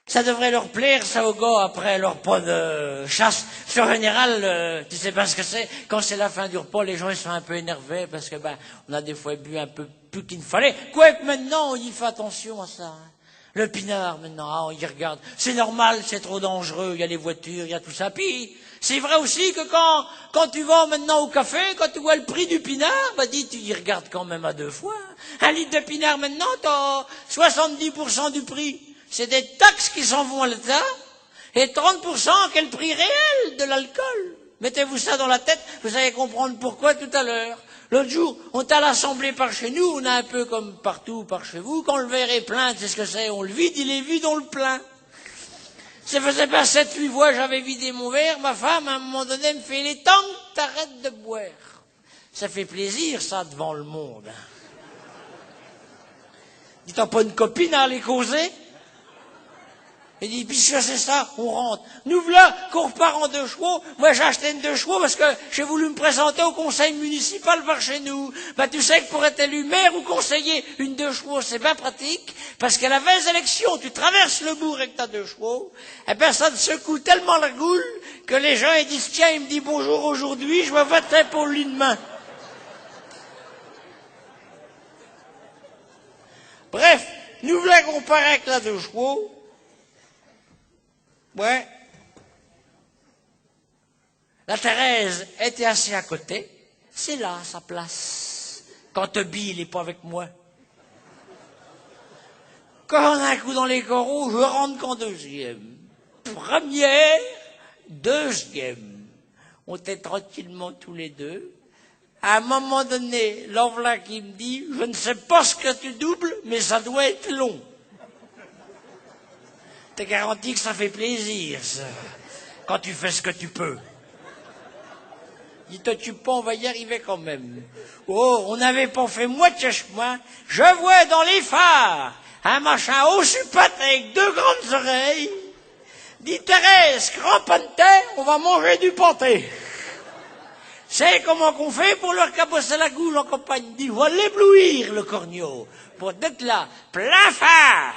Ça devrait leur plaire, ça, aux gars, après leur repas de chasse. En général, tu sais pas ce que c'est. Quand c'est la fin du repas, les gens, ils sont un peu énervés parce que, on a des fois bu un peu plus qu'il ne fallait. Quoique maintenant, on y fait attention à ça. Hein. Le pinard, maintenant, on y regarde. C'est normal, c'est trop dangereux, il y a les voitures, il y a tout ça. Puis, c'est vrai aussi que quand tu vas maintenant au café, quand tu vois le prix du pinard, tu y regardes quand même à 2 fois. Un litre de pinard, maintenant, t'as 70% du prix. C'est des taxes qui s'en vont à l'État, et 30% quel prix réel de l'alcool. Mettez-vous ça dans la tête, vous allez comprendre pourquoi tout à l'heure. L'autre jour, on est à l'Assemblée par chez nous, on a un peu comme partout par chez vous, quand le verre est plein, c'est ce que c'est, on le vide, il est vide, on le plein. Ça faisait pas 7-8 fois j'avais vidé mon verre, ma femme, à un moment donné, me fait « Les temps que t'arrêtes de boire ». Ça fait plaisir, ça, devant le monde. Dis, t'as pas une copine à aller causer? Il dit, puisque c'est ça, on rentre. Nous voilà qu'on repart en 2 chevaux. Moi, j'ai acheté une 2 chevaux parce que j'ai voulu me présenter au conseil municipal par chez nous. Tu sais que pour être élu maire ou conseiller, une 2 chevaux, c'est bien pratique. Parce qu'à la 20 élections, tu traverses le bourg avec ta 2 chevaux. Ça te secoue tellement la goule que les gens, ils disent, tiens, il me dit bonjour aujourd'hui, je me voterai pour lui demain. Bref, nous voilà qu'on part avec la 2 chevaux. Ouais. La Thérèse était assise à côté. C'est là, sa place. Quand Toby, il n'est pas avec moi. Quand on a un coup dans les coraux, je rentre qu'en 2e. Première, 2e. On était tranquillement tous les deux. À un moment donné, l'enveloppe qui me dit, je ne sais pas ce que tu doubles, mais ça doit être long. T'es garanti que ça fait plaisir, ça, quand tu fais ce que tu peux. Dis-toi, tu peux, on va y arriver quand même. Oh, on n'avait pas fait moitié chemin. Je vois dans les phares un machin au supate avec 2 grandes oreilles. Dis, Thérèse, cramponne-toi, on va manger du pâté. C'est comment qu'on fait pour leur cabosser la goule en campagne? Dis, va l'éblouir, le corneau, pour d'être là, plein phare.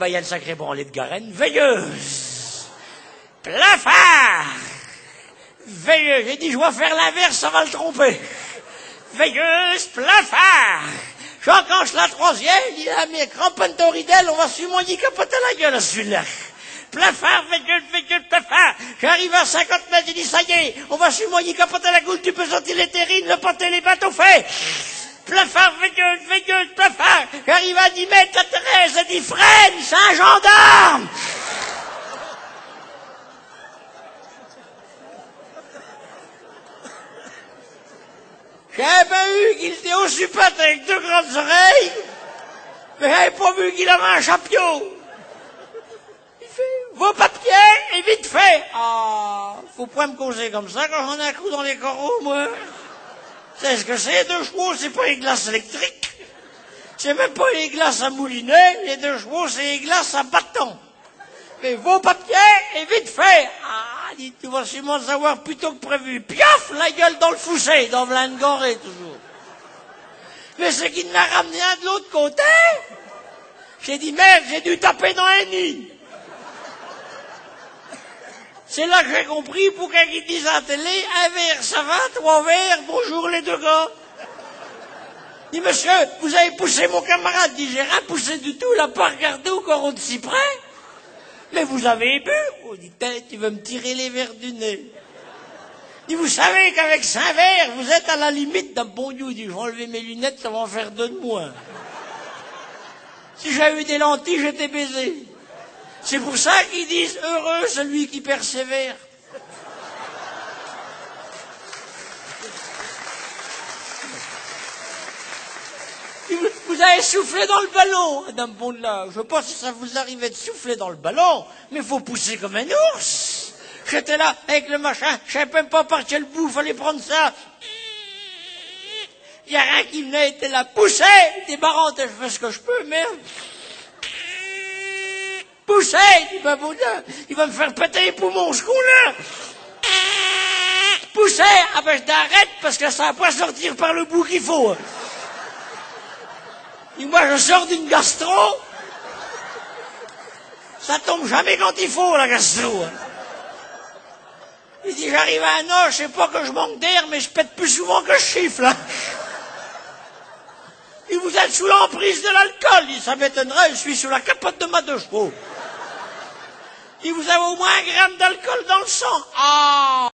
Il y a une sacrée branlée de Garenne. Veilleuse. Plein phare. Veilleuse. J'ai dit, je vais faire l'inverse, ça va le tromper. Veilleuse, plein phare. J'enclenche la 3e, il dit, mais cramponne ton ridelle, on va sûrement y capoter la gueule à celui-là. Plein phare, veilleuse, plein phare. J'arrive à 50 mètres, il dit, ça y est, on va sûrement y capoter la goule, tu peux sentir les terrines, le pâté, les bateaux faits. Plein phare, veilleuse, plein phare. J'arrive à 10 mètres, la Thérèse, elle dit, freine, c'est un gendarme. J'avais pas vu qu'il était au supate avec 2 grandes oreilles, mais j'avais pas vu qu'il avait un chapiot. Il fait, vos papiers, et vite fait. Faut pas me causer comme ça quand j'en ai un coup dans les coraux, moi. C'est ce que c'est, 2 chevaux, c'est pas les glaces électriques. C'est même pas les glaces à moulinet, les 2 chevaux, c'est les glaces à bâton. Mais vos papiers, et vite fait. Dis, tu vas sûrement le savoir plus tôt que prévu. Piaf, la gueule dans le fossé, dans Vlaine-Gorée, toujours. Mais c'est qu'il n'a ramené un de l'autre côté. J'ai dit, merde, j'ai dû taper dans un nid. C'est là que j'ai compris pour qu'ils disent à la télé, un verre, ça va, 3 verres, bonjour les 2 gars. Dis, monsieur, vous avez poussé mon camarade. Dis, j'ai rien poussé du tout, il n'a pas regardé au coron de cyprès. Mais vous avez bu. On dit, tu veux me tirer les verres du nez. Dis, vous savez qu'avec 5 verres, vous êtes à la limite d'un bon dieu. Dis, je vais enlever mes lunettes, ça va en faire 2 de moins. Si j'avais eu des lentilles, j'étais baisé. C'est pour ça qu'ils disent heureux celui qui persévère. Vous avez soufflé dans le ballon, Madame Bondelard. Je ne sais pas si ça vous arrivait de souffler dans le ballon, mais il faut pousser comme un ours. J'étais là avec le machin, je ne savais même pas par quel bout, il fallait prendre ça. Il n'y a rien qui venait, était là, poussez, débarrante, je fais ce que je peux, merde. Poussez, dit ma Bondelard, il va me faire péter les poumons, ce con-là. Poussez, je t'arrête parce que ça va pas sortir par le bout qu'il faut. Et moi, je sors d'une gastro. Ça tombe jamais quand il faut, la gastro. Il dit, j'arrive à un âge, je sais pas que je manque d'air, mais je pète plus souvent que je chiffle. Hein. Et vous êtes sous l'emprise de l'alcool. Il dit, ça m'étonnerait, je suis sous la capote de ma 2 chevaux. Et vous avez au moins 1 gramme d'alcool dans le sang. Ah!